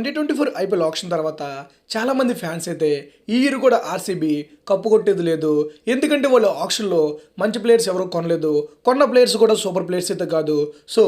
2024 IPL auction తర్వాత చాలామంది fans అయితే ఈ ఇయర్ కూడా ఆర్సీబీ కప్పు కొట్టేది లేదు. ఎందుకంటే వాళ్ళు ఆక్షన్లో మంచి ప్లేయర్స్ ఎవరు కొనలేదు, కొన్న ప్లేయర్స్ కూడా సూపర్ ప్లేయర్స్ అయితే కాదు. సో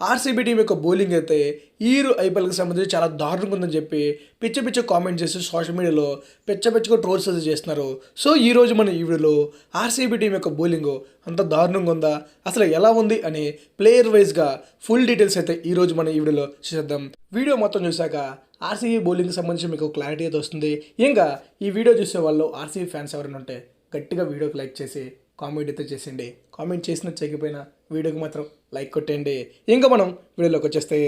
ఆర్సీబీ టీం యొక్క బౌలింగ్ అయితే ఈ ఇయర్ ఐపీఎల్కి సంబంధించి చాలా దారుణంగా ఉందని చెప్పి పిచ్చ కామెంట్ చేసి సోషల్ మీడియాలో పిచ్చగా ట్రోల్స్ అయితే చేస్తున్నారు. సో ఈరోజు మన ఈ వీడియోలో ఆర్సీబీ టీం యొక్క బౌలింగ్ అంత దారుణంగా ఉందా, అసలు ఎలా ఉంది అని ప్లేయర్ వైజ్గా ఫుల్ డీటెయిల్స్ అయితే ఈరోజు మన ఈ వీడియోలో చూసేద్దాం. వీడియో మొత్తం చూశాక ఆర్సీబీ బౌలింగ్కి సంబంధించి మీకు క్లారిటీ అయితే వస్తుంది. ఇంకా ఈ వీడియో చూసే వాళ్ళు ఆర్సీబీ ఫ్యాన్స్ ఎవరైనా ఉంటే గట్టిగా వీడియోకి లైక్ చేసి కామెంట్ అయితే చేసేయండి. కామెంట్ చేసినా చేయకపోయినా వీడియోకి మాత్రం లైక్ కొట్టేయండి. ఇంకా మనం వీడియోలోకి వచ్చేస్తే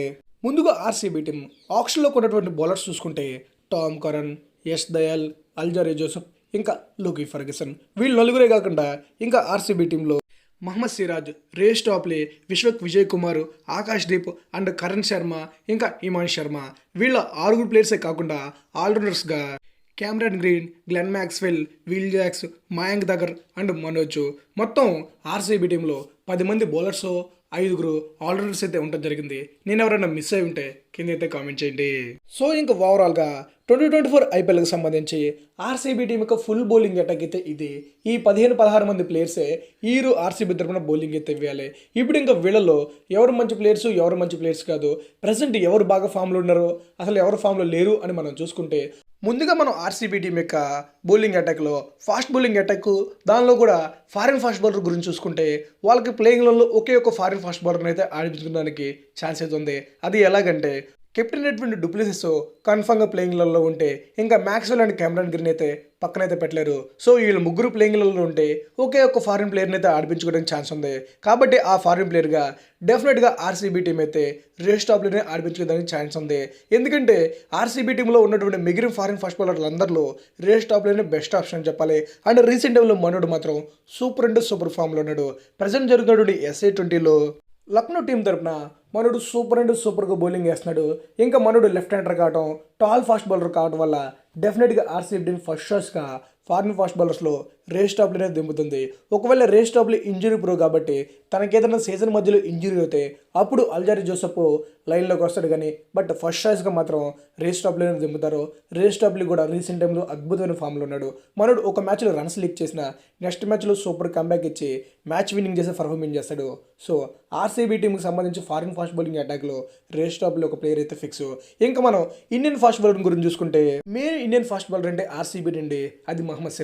ముందుగా ఆర్సీబీ టీం ఆక్షన్లో కొన్నటువంటి బౌలర్స్ చూసుకుంటే Tom Curran, Yash Dayal, Alzarri Joseph, ఇంకా లూకీ ఫర్గసన్, వీళ్ళు నలుగురే కాకుండా ఇంకా ఆర్సీబీ టీంలో Mohammed Siraj, Reece Topley, Vyshak Vijay Kumar, Akash Deep and Karan Sharma, ఇంకా ఇమాన్ శర్మ, వీళ్ళ 6 ప్లేయర్సే కాకుండా ఆల్రౌండర్స్గా Cameron Green, Glenn Maxwell, Will Jacks, Mayank Dagar and Manoj, మొత్తం ఆర్సీబీ టీంలో 10 మంది బౌలర్స్, 5 ఆల్రౌండర్స్ అయితే ఉండడం జరిగింది. నేను ఎవరైనా మిస్ అయి ఉంటే కింద అయితే కామెంట్ చేయండి. సో ఇంకా ఓవరాల్గా 2024 ఐపీఎల్కి సంబంధించి ఆర్సీబీ టీం యొక్క ఫుల్ బౌలింగ్ అటాక్ అయితే ఇది. ఈ 15-16 మంది ప్లేయర్సే ఈరు ఆర్సీబీ తరపున బౌలింగ్ అయితే ఇవ్వాలి. ఇప్పుడు ఇంకా వీళ్ళలో ఎవరు మంచి ప్లేయర్స్, ఎవరు మంచి ప్లేయర్స్ కాదు, ప్రజెంట్ ఎవరు బాగా ఫామ్లో ఉన్నారో, అసలు ఎవరు ఫామ్లో లేరు అని మనం చూసుకుంటే ముందుగా మనం ఆర్సీబీ టీం యొక్క బౌలింగ్ అటాక్లో ఫాస్ట్ బౌలింగ్ అటాక్, దానిలో కూడా ఫారిన్ ఫాస్ట్ బౌలర్ గురించి చూసుకుంటే వాళ్ళకి ప్లేయింగ్లలో ఒకే ఒక ఫారిన్ ఫాస్ట్ బౌలర్ని అయితే ఆడిపించుకోవడానికి ఛాన్స్ అయితే ఉంది. అది ఎలాగంటే కెప్టెన్ అయినటువంటి డూప్లెసిస్ కన్ఫర్మ్గా ప్లేయింగ్లలో ఉంటే ఇంకా మ్యాక్స్వెల్ అండ్ కెమెరాన్ గ్రీన్ అయితే పక్కనైతే పెట్టలేరు. సో వీళ్ళు ముగ్గురు ప్లేయింగ్లలో ఉంటే ఒకే ఒక ఫారిన్ ప్లేయర్ని అయితే ఆడిపించుకోవడానికి ఛాన్స్ ఉంది. కాబట్టి ఆ ఫారిన్ ప్లేయర్గా డెఫినెట్గా ఆర్సీబీ టీం అయితే రేష్ టాప్లోనే ఆడిపించుకోవడానికి ఛాన్స్ ఉంది. ఎందుకంటే ఆర్సీబీ టీంలో ఉన్నటువంటి మిగిలిన ఫారిన్ ఫాస్ట్ బౌలర్లు అందరిలో రేష్ టాప్లోనే బెస్ట్ ఆప్షన్ చెప్పాలి. అండ్ రీసెంట్ టైంలో మనోడు మాత్రం సూపర్ ఫామ్లో ఉన్నాడు. ప్రజెంట్ జరుగుతున్నటువంటి SA20లో లక్నో టీం తరపున మనోడు సూపర్గా బౌలింగ్ వేస్తున్నాడు. ఇంకా మనోడు లెఫ్ట్ హ్యాండర్ కావడం, టాల్ ఫాస్ట్ బౌలర్ కావడం వల్ల డెఫినెట్గా ఆర్సీబీ టీం ఫస్ట్ షాట్స్గా ఫారిన్ ఫాస్ట్ బౌలర్స్లో రేష్ టాప్లీనే దింపుతుంది. ఒకవేళ రేష్ టాప్లీ ఇంజరీ ప్రో కాబట్టి తనకేదైనా సీజన్ మధ్యలో ఇంజరీ అయితే అప్పుడు అల్జారీ జోసెఫ్ లైన్లోకి వస్తాడు. కానీ బట్ ఫస్ట్ చాయిస్గా మాత్రం రేష్ టాప్లీనే దింపుతారు. రేష్ టాప్లీ కూడా రీసెంట్ టైంలో అద్భుతమైన ఫామ్లో ఉన్నాడు. మనోడు ఒక మ్యాచ్లో రన్స్ లీక్ చేసిన నెక్స్ట్ మ్యాచ్లో సూపర్ కంబ్యాక్ ఇచ్చి మ్యాచ్ విన్నింగ్ చేసి పర్ఫార్మెన్స్ చేస్తాడు. సో ఆర్సీబీ టీంకి సంబంధించి ఫారిన్ ఫాస్ట్ బౌలింగ్ అటాక్లో రేష్ టాప్లీ ఒక ప్లేయర్ అయితే ఫిక్స్. ఇంకా మనం ఇండియన్ ఫాస్ట్ బౌలర్ గురించి చూసుకుంటే మెయిన్ ఇండియన్ ఫాస్ట్ బౌలర్ అంటే ఆర్సీబీ నుండి అది మహమ్మద్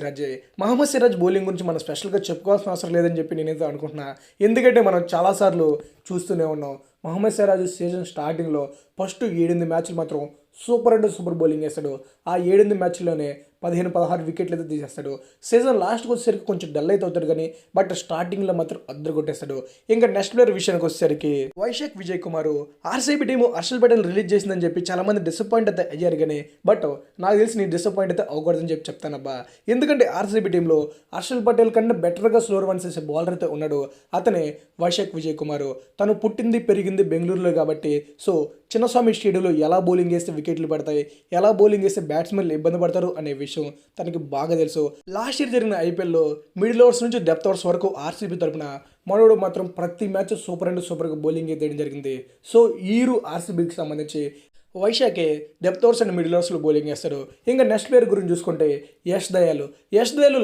సిరాజ్ బౌలింగ్ గురించి మనం స్పెషల్గా చెప్పుకోవాల్సిన అవసరం లేదని చెప్పి నేనైతే అనుకుంటున్నా. ఎందుకంటే మనం చాలాసార్లు చూస్తూనే ఉన్నాం మహమ్మద్ సిరాజ్ సీజన్ స్టార్టింగ్లో ఫస్ట్ 7 మ్యాచ్లు మాత్రం సూపర్ బౌలింగ్ వేస్తాడు. ఆ 7 మ్యాచ్ల్లోనే 15-16 వికెట్లు అయితే తీసేస్తాడు. సీజన్ లాస్ట్కి వచ్చేసరికి కొంచెం డల్ అయితే అవుతాడు కానీ బట్ స్టార్టింగ్లో మాత్రం అద్దరు కొట్టేస్తాడు. ఇంకా నెక్స్ట్ ప్లేయర్ విషయానికి వచ్చేసరికి Vaishakh Vijay Kumar RCB team Harshal Patel release చేసిందని చెప్పి చాలామంది డిసప్పాయింట్ అయితే అయ్యారు. కానీ బట్ నాకు తెలిసి నీ డిసప్పాయింట్ అయితే అవ్వకూడదని చెప్పి చెప్తానబ్బా. ఎందుకంటే ఆర్సీబీ టీంలో హర్షల్ పటేల్ కన్నా బెటర్గా స్లోర్ రన్స్ వేసే బౌలర్ అయితే ఉన్నాడు. అతనే వైశాఖ్ విజయ్ కుమార్. తను పుట్టింది పెరిగింది బెంగళూరులో కాబట్టి సో చిన్నస్వామి స్టేడియంలో ఎలా బౌలింగ్ వేస్తే వికెట్లు పడతాయి, ఎలా బౌలింగ్ వేస్తే బ్యాట్స్మెన్లు ఇబ్బంది పడతారు అనే విషయం తనకి బాగా తెలుసు. లాస్ట్ ఇయర్ జరిగిన ఐపీఎల్లో మిడిల్ ఓవర్స్ నుంచి డెప్త్ ఓవర్స్ వరకు ఆర్సీబీ తరపున మనోడు మాత్రం ప్రతి మ్యాచ్ సూపర్గా బౌలింగ్ అయితే జరిగింది. సో ఈరు ఆర్సీబీకి సంబంధించి వైశాఖే డెప్త్ ఓవర్స్ అండ్ మిడిల్ ఓవర్స్లో బౌలింగ్ వేస్తాడు. ఇంకా నెక్స్ట్ ప్లేయర్ గురించి చూసుకుంటే యష్ దయాల్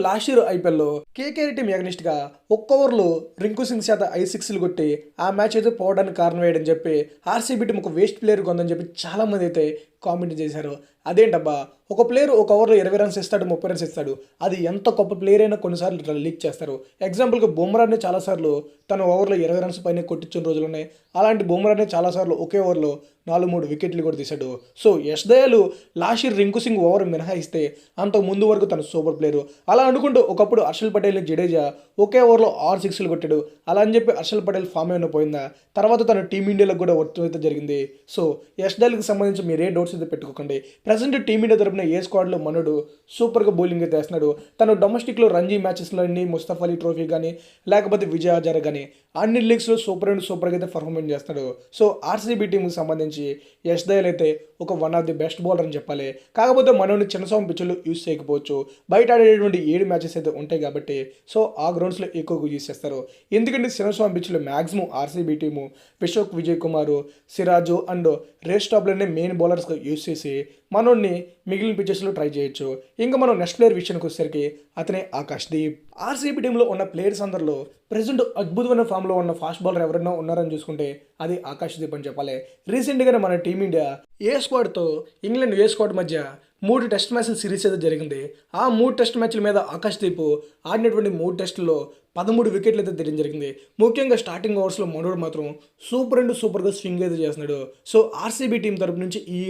లాస్ట్ ఇయర్ ఐపీఎల్లో కేకేఆర్ టీం అగనిస్ట్గా ఒక్క ఓవర్లో రింకు సింగ్ చేత 5 6లు కొట్టి ఆ మ్యాచ్ అయితే పోవడానికి కారణం వేయడని చెప్పి ఆర్సీబీ టీం ఒక వేస్ట్ ప్లేయర్ కొందని చెప్పి చాలామంది అయితే కామెంట్ చేశారు. అదేంటబ్బా, ఒక ప్లేయర్ ఒక ఓవర్లో 20 రన్స్ ఇస్తాడు, 30 రన్స్ ఇస్తాడు, అది ఎంత గొప్ప ప్లేయర్ అయినా కొన్నిసార్లు లీక్ చేస్తారు. ఎగ్జాంపుల్గా బుమ్రాని చాలాసార్లు తన ఓవర్లో 20 రన్స్ పైన కొట్టించిన రోజులు ఉన్నాయి. అలాంటి బుమ్రాని చాలాసార్లు ఒకే ఓవర్లో 4-3 వికెట్లు కూడా తీశాడు. So Yash Dayal last year Rinku Singh over మినహాయిస్తే అంతకు ముందు వరకు తను సూపర్ ప్లేయర్. అలా అనుకుంటూ ఒకప్పుడు హర్షల్ పటేల్ని జడేజా ఒకే ఓవర్లో 6 6లు కొట్టాడు. అలా అని చెప్పి హర్షల్ పటేల్ ఫామ్ ఏమైనా పోయిందా? తర్వాత తను టీమిండియాలో కూడా వర్క్ అయితే జరిగింది. సో యష్ దయాల్కి సంబంధించి మీరే డౌట్స్ అయితే పెట్టుకోకండి. ప్రజెంట్ టీమిండియా తరపున ఏ స్క్వాడ్లో మనోడు సూపర్గా బౌలింగ్ అయితే వేస్తున్నాడు. తను డొమెస్టిక్లో రంజీ మ్యాచెస్లో అన్ని ముస్తఫా అలీ ట్రోఫీ కానీ లేకపోతే విజయ్ హజారే కానీ అన్ని లీగ్స్లో సూపర్ అండ్ సూపర్గా అయితే పర్ఫార్మెన్స్ చేస్తాడు. సో ఆర్సీబీ టీంకి సంబంధించి యష్ దయాల్ అయితే ఒక one of the best bowler అని చెప్పాలి. కాకపోతే మనోని చిన్నస్వామి పిచ్చులు యూస్ చేయకపోవచ్చు. బయట ఆడేటువంటి 7 మ్యాచెస్ అయితే ఉంటాయి కాబట్టి సో ఆ గ్రౌండ్స్లో ఎక్కువగా యూస్ చేస్తారు. ఎందుకంటే చిన్నస్వామి పిచ్చులు maximum RCB team Vyshak Vijay Kumar, Siraj and Reece టాప్లోనే మెయిన్ బౌలర్స్గా యూస్ చేసి మనోడిని మిగిలిన పిచ్చెస్లో ట్రై చేయొచ్చు. ఇంకా మనం నెక్స్ట్ ప్లేయర్ విషయానికి వచ్చేసరికి అతనే ఆకాష్దీప్. ఆర్సీబీ టీంలో ఉన్న ప్లేయర్స్ అందరిలో ప్రెజెంట్ అద్భుతమైన ఫామ్లో ఉన్న ఫాస్ట్ బౌలర్ ఎవరైనా ఉన్నారని చూసుకుంటే అది ఆకాష్దీప్ అని చెప్పాలి. రీసెంట్గానే మన టీమిండియా ఏ స్క్వాడ్తో ఇంగ్లాండ్ ఏ స్క్వాడ్ మధ్య 3 టెస్ట్ మ్యాచ్ల సిరీస్ అయితే జరిగింది. ఆ 3 టెస్ట్ మ్యాచ్ల మీద ఆకాష్దీప్ ఆడినటువంటి 3 టెస్టుల్లో 13 వికెట్లు అయితే తీయడం జరిగింది. ముఖ్యంగా స్టార్టింగ్ ఓవర్స్లో మనోడు మాత్రం సూపర్ అండ్ సూపర్గా స్వింగ్ అయితే చేస్తున్నాడు. సో ఆర్సీబీ టీం తరపు నుంచి ఈ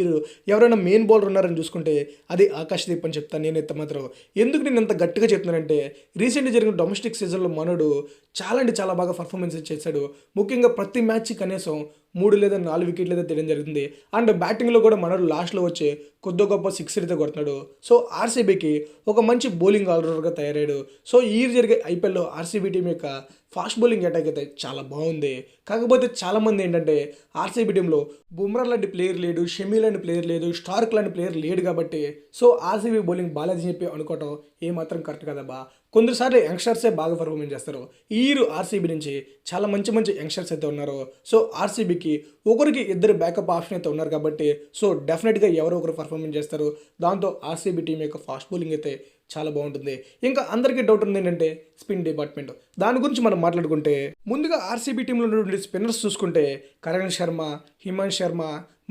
ఎవరైనా మెయిన్ బౌలర్ ఉన్నారని చూసుకుంటే అది ఆకాష్దీప్ అని చెప్తాను నేనైతే మాత్రం. ఎందుకు నేను ఇంత గట్టిగా చెప్తున్నానంటే రీసెంట్గా జరిగిన డొమెస్టిక్ సీజన్లో మనోడు చాలా అంటే చాలా బాగా పర్ఫార్మెన్స్ చేశాడు. ముఖ్యంగా ప్రతి మ్యాచ్ కనీసం 3 లేదా 4 వికెట్లు అయితే తీయడం జరిగింది. అండ్ బ్యాటింగ్లో కూడా మనోడు లాస్ట్లో వచ్చి కొద్ది గొప్ప 6 అయితే కొడుతున్నాడు. సో ఆర్సీబీకి ఒక మంచి బౌలింగ్ ఆల్రౌండర్గా తయారయ్యాడు. సో ఈ జరిగే ఐపీఎల్లో ఆర్సీబీ టీం యొక్క ఫాస్ట్ బౌలింగ్ అటాక్ అయితే చాలా బాగుంది. కాకపోతే చాలామంది ఏంటంటే ఆర్సీబీ టీంలో బుమ్రా లాంటి ప్లేయర్ లేడు, షమీ లాంటి ప్లేయర్ లేదు, స్టార్క్ లాంటి ప్లేయర్ లేడు కాబట్టి సో ఆర్సీబీ బౌలింగ్ బాగాలేదని చెప్పి అనుకోవటం ఏమాత్రం కరెక్ట్ కదబ్బా. కొందరుసార్లు యంగ్స్టర్సే బాగా పర్ఫార్మెన్స్ చేస్తారు. ఈ ఆర్సీబీ నుంచి చాలా మంచి మంచి యంగ్స్టర్స్ అయితే ఉన్నారు. సో ఆర్సీబీకి ఒకరికి 2 బ్యాకప్ ఆప్షన్ అయితే ఉన్నారు కాబట్టి సో డెఫినెట్గా ఎవరో ఒకరు పర్ఫార్మెన్స్ చేస్తారు. దాంతో ఆర్సీబీ టీం యొక్క ఫాస్ట్ బౌలింగ్ అయితే చాలా బాగుంటుంది. ఇంకా అందరికీ డౌట్ ఉంది ఏంటంటే స్పిన్ డిపార్ట్మెంట్. దాని గురించి మనం మాట్లాడుకుంటే ముందుగా ఆర్సీబీ టీంలో ఉన్నటువంటి స్పిన్నర్స్ చూసుకుంటే కరణ్ శర్మ, హిమాంశ్ శర్మ,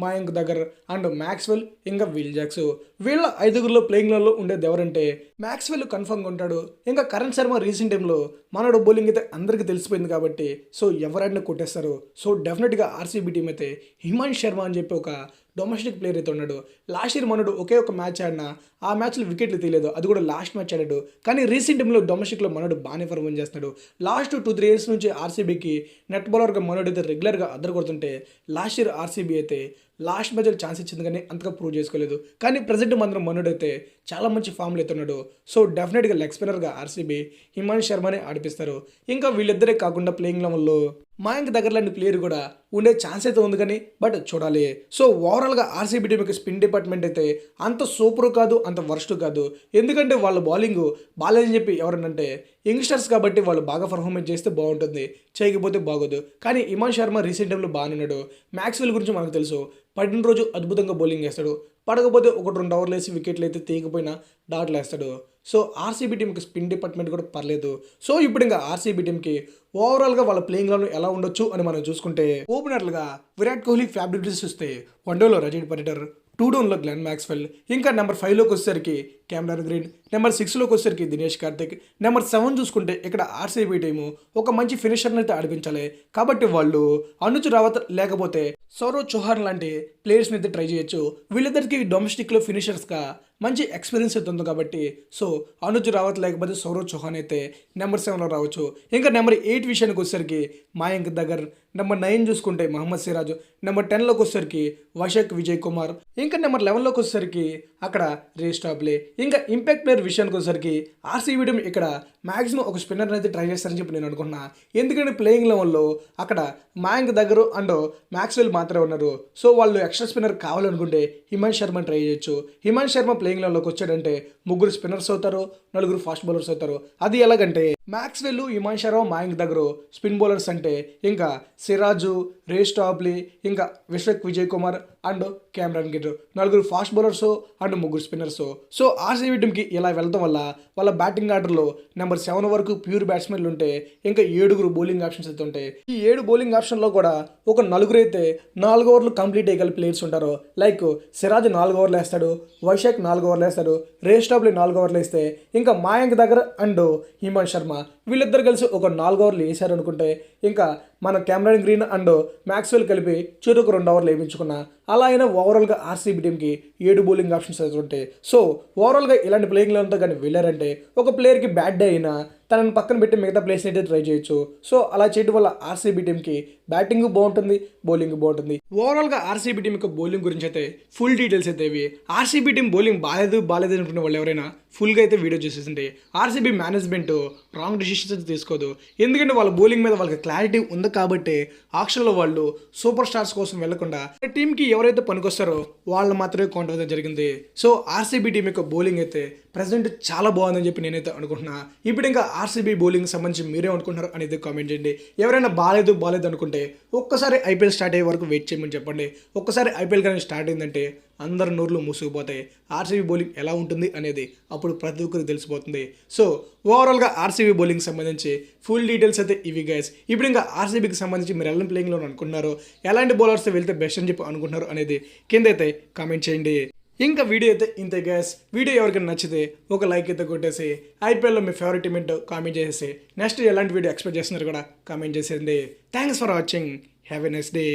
మయాంక్ దగ్గర్ అండ్ మ్యాక్స్వెల్ ఇంకా విల్ జాక్స్. వీళ్ళ 5గురిలో ప్లేయింగ్లలో ఉండేది ఎవరంటే మ్యాక్స్వెల్ కన్ఫర్మ్గా ఉంటాడు. ఇంకా కరణ్ శర్మ రీసెంట్ టైంలో మనోడు బౌలింగ్ అయితే అందరికీ తెలిసిపోయింది కాబట్టి సో ఎవరైనా కొట్టేస్తారు. సో డెఫినెట్గా ఆర్సీబీ టీం అయితే హిమాంశ్ శర్మ అని చెప్పి ఒక డొమెస్టిక్ ప్లేయర్ అయితే ఉన్నాడు. లాస్ట్ ఇయర్ మనోడు ఒకే ఒక మ్యాచ్ ఆడినా ఆ మ్యాచ్లో వికెట్లు తీయలేదు, అది కూడా లాస్ట్ మ్యాచ్ ఆడాడు. కానీ రీసెంట్ టైంలో డొమెస్టిక్లో మనోడు బాగానే పర్ఫార్మెన్స్ చేస్తున్నాడు. లాస్ట్ 2-3 ఇయర్స్ నుంచి ఆర్సీబీకి నెట్ బౌలర్గా మనోడు అయితే రెగ్యులర్గా అద్దరు కొడుతుంటే లాస్ట్ ఇయర్ ఆర్సీబీ అయితే లాస్ట్ మ్యాచ్లో ఛాన్స్ ఇచ్చింది కానీ అంతగా ప్రూవ్ చేసుకోలేదు. కానీ ప్రజెంట్ మాత్రం మనోడు అయితే చాలా మంచి ఫామ్లో అయితే ఉన్నాడు. సో డెఫినెట్గా లెగ్ స్పిన్నర్గా ఆర్సీబీ హిమాంశ్ శర్మనే ఆడిపిస్తారు. ఇంకా వీళ్ళిద్దరే కాకుండా ప్లేయింగ్ లెవెల్లో మయాంక్ దగ్గర లాంటి ప్లేయర్ కూడా ఉండే ఛాన్స్ అయితే ఉంది కానీ బట్ చూడాలి. సో ఓవరాల్గా ఆర్సీబీ టీంకి స్పిన్ డిపార్ట్మెంట్ అయితే అంత సూపర్ కాదు, అంత వర్స్ట్ కాదు. ఎందుకంటే వాళ్ళ బౌలింగ్ బాగాలేదని చెప్పి ఎవరనంటే యంగ్స్టర్స్ కాబట్టి వాళ్ళు బాగా పర్ఫార్మెన్స్ చేస్తే బాగుంటుంది, చేయకపోతే బాగోదు. కానీ హిమాంశ్ శర్మ రీసెంట్ టైంలో బాగానే ఉన్నాడు. మ్యాక్స్వెల్ గురించి మనకు తెలుసు, పడిన రోజు అద్భుతంగా బౌలింగ్ వేస్తాడు, పడకపోతే 1-2 ఓవర్లు వేసి వికెట్లు అయితే తీయకపోయినా డాట్లు వేస్తాడు. సో ఆర్సీబీ టీంకి స్పిన్ డిపార్ట్మెంట్ కూడా పర్లేదు. సో ఇప్పుడు ఇంకా ఆర్సీబీ టీంకి ఓవరాల్గా వాళ్ళ ప్లేయింగ్లో ఎలా ఉండొచ్చు అని మనం చూసుకుంటే ఓపెనర్లుగా విరాట్ కోహ్లీ ఫ్యాబిలిటీస్ చూస్తే వన్డేలో రజత్ పటిదార్, 2 డౌన్లో గ్లెన్ మ్యాక్స్వెల్, ఇంకా నెంబర్ 5లోకి వచ్చేసరికి కెమెరాన్ గ్రీన్, నెంబర్ 6లోకి వచ్చేసరికి దినేష్ కార్తిక్, నెంబర్ 7 చూసుకుంటే ఇక్కడ ఆర్సీబీ టీము ఒక మంచి ఫినిషర్ని అయితే ఆడిపించాలి. కాబట్టి వాళ్ళు అనుజ్ రావత్ లేకపోతే సౌరవ్ చౌహాన్ లాంటి ప్లేయర్స్ని అయితే ట్రై చేయొచ్చు. వీళ్ళిద్దరికి డొమెస్టిక్లో ఫినిషర్స్గా మంచి ఎక్స్పీరియన్స్ అయితే ఉంది కాబట్టి సో అనుజ్ రావత్ లేకపోతే సౌరవ్ చౌహాన్ అయితే నెంబర్ 7లో రావచ్చు. ఇంకా నెంబర్ 8 విషయానికి వచ్చేసరికి మయాంక్ దగ్గర్, నెంబర్ 9 చూసుకుంటే మహమ్మద్ సిరాజ్, నెంబర్ 10లోకి వచ్చేసరికి విశ్వక్ విజయ్ కుమార్, ఇంకా నెంబర్ 11లోకి వచ్చేసరికి అక్కడ రేస్ టాప్లే. ఇంకా ఇంపాక్ట్ ప్లేయర్ విషయానికి వచ్చేసరికి ఆర్సీబీ టీం ఇక్కడ మ్యాక్సిమం ఒక స్పిన్నర్ అయితే ట్రై చేస్తారని చెప్పి నేను అనుకుంటున్నా. ఎందుకంటే ప్లేయింగ్ లెవెల్లో అక్కడ మయాంక్ దగ్గర అండ్ మ్యాక్స్వెల్ మాత్రమే ఉన్నారు. సో వాళ్ళు ఎక్స్ట్రా స్పిన్నర్ కావాలనుకుంటే హిమాంశ్ శర్మని ట్రై చేయొచ్చు. హిమాంశ్ శర్మ ప్లేయింగ్ లెవెల్లోకి వచ్చాడంటే 3 స్పిన్నర్స్ అవుతారు, 4 ఫాస్ట్ బౌలర్స్ అవుతారు. అది ఎలాగంటే మ్యాక్స్వెల్, హిమాంశ్ శర్మ, మయాంక్ దగ్గర స్పిన్ బౌలర్స్ అంటే ఇంకా సిరాజు, రేస్ టాప్లీ, ఇంకా Vishwak Vijay Kumar and Cameron green, 4 fast bowlers and 3 spinners. So RCB టీంకి ఇలా వెళ్ళడం వల్ల వాళ్ళ బ్యాటింగ్ ఆర్డర్లో నెంబర్ 7 వరకు ప్యూర్ బ్యాట్స్మెన్లు ఉంటే ఇంకా 7 బౌలింగ్ ఆప్షన్స్ అయితే ఉంటాయి. ఈ 7 బౌలింగ్ ఆప్షన్లో కూడా ఒక 4 అయితే 4 ఓవర్లు కంప్లీట్ చేయగల ప్లేయర్స్ ఉంటారు. లైక్ సిరాజ్ 4 ఓవర్లు వేస్తాడు, వైశాఖ్ 4 ఓవర్లు వేస్తాడు, రేస్ టాప్లీ 4 ఓవర్లు వేస్తే ఇంకా మయాంక్ దగ్గర అండ్ హిమాంశ్ శర్మ వీళ్ళిద్దరు కలిసి ఒక 4 ఓవర్లు వేసారు అనుకుంటే ఇంకా మన కెమెరాన్ గ్రీన్ అండ్ మ్యాక్స్వెల్ కలిపి చెరుకు 2 ఓవర్లు వేయించుకున్నా అలా అయినా ఓవరాల్గా ఆర్సీబీ టీంకి 7 బౌలింగ్ ఆప్షన్స్ అయితే ఉంటాయి. సో ఓవరాల్గా ఇలాంటి ప్లేయింగ్ లెవెల్తో కానీ వెళ్ళారంటే ఒక ప్లేయర్కి బ్యాడ్ డే అయినా తనని పక్కన పెట్టి మిగతా ప్లేస్ని అయితే ట్రై చేయొచ్చు. సో అలా చేయడం వల్ల ఆర్సీబీ టీంకి బ్యాటింగ్ బాగుంటుంది, బౌలింగ్ బాగుంటుంది. ఓవరాల్గా ఆర్సీబీ టీం యొక్క బౌలింగ్ గురించి అయితే ఫుల్ డీటెయిల్స్ అయితే ఇవి. ఆర్సీబీ టీం బౌలింగ్ బాగాలేదు అనుకునే వాళ్ళు ఎవరైనా ఫుల్గా అయితే వీడియో చేసేసింది. ఆర్సీబీ మేనేజ్మెంట్ రాంగ్ డెసిషన్స్ అయితే తీసుకోదు. ఎందుకంటే వాళ్ళ బౌలింగ్ మీద వాళ్ళకి క్లారిటీ ఉంది కాబట్టి ఆక్షన్లో వాళ్ళు సూపర్ స్టార్స్ కోసం వెళ్లకుండా టీంకి ఎవరైతే పనికొస్తారో వాళ్ళు మాత్రమే కౌంట్ అయితే జరిగింది. సో ఆర్సీబీ టీం యొక్క బౌలింగ్ అయితే ప్రజెంట్ చాలా బాగుందని చెప్పి నేనైతే అనుకుంటున్నా. ఇప్పుడు ఇంకా ఆర్సీబీ బౌలింగ్ సంబంధించి మీరే అనుకుంటున్నారు అనేది కామెంట్ చేయండి. ఎవరైనా బాగాలేదు అనుకుంటే ఒక్కసారి ఐపీఎల్ స్టార్ట్ అయ్యే వరకు వెయిట్ చేయమని చెప్పండి. ఒక్కసారి ఐపీఎల్ కానీ స్టార్ట్ అయిందంటే అందరు నోర్లు మూసుకుపోతాయి. ఆర్సీబీ బౌలింగ్ ఎలా ఉంటుంది అనేది అప్పుడు ప్రతి ఒక్కరికి తెలిసిపోతుంది. సో ఓవరాల్గా ఆర్సీబీ బౌలింగ్ సంబంధించి ఫుల్ డీటెయిల్స్ అయితే ఇవి గైస్. ఇప్పుడు ఇంకా ఆర్సీబీకి సంబంధించి మీరు ఎలా ప్లేయింగ్లో అనుకుంటున్నారు, ఎలాంటి బౌలర్స్ వెళ్తే బెస్ట్ అని చెప్పి అనుకుంటున్నారు అనేది కింద అయితే కామెంట్ చేయండి. ఇంకా వీడియో అయితే ఇంతే గ్యాస్. వీడియో ఎవరికైనా నచ్చితే ఒక లైక్ అయితే కొట్టేసి ఐపీఎల్లో మీ ఫేవరెట్ టీమ్ ఏంటో కామెంట్ చేసేసి నెక్స్ట్ ఎలాంటి వీడియో ఎక్స్పెక్ట్ చేస్తున్నారు కూడా కామెంట్ చేసేయండి. Thanks for watching. Have a nice day.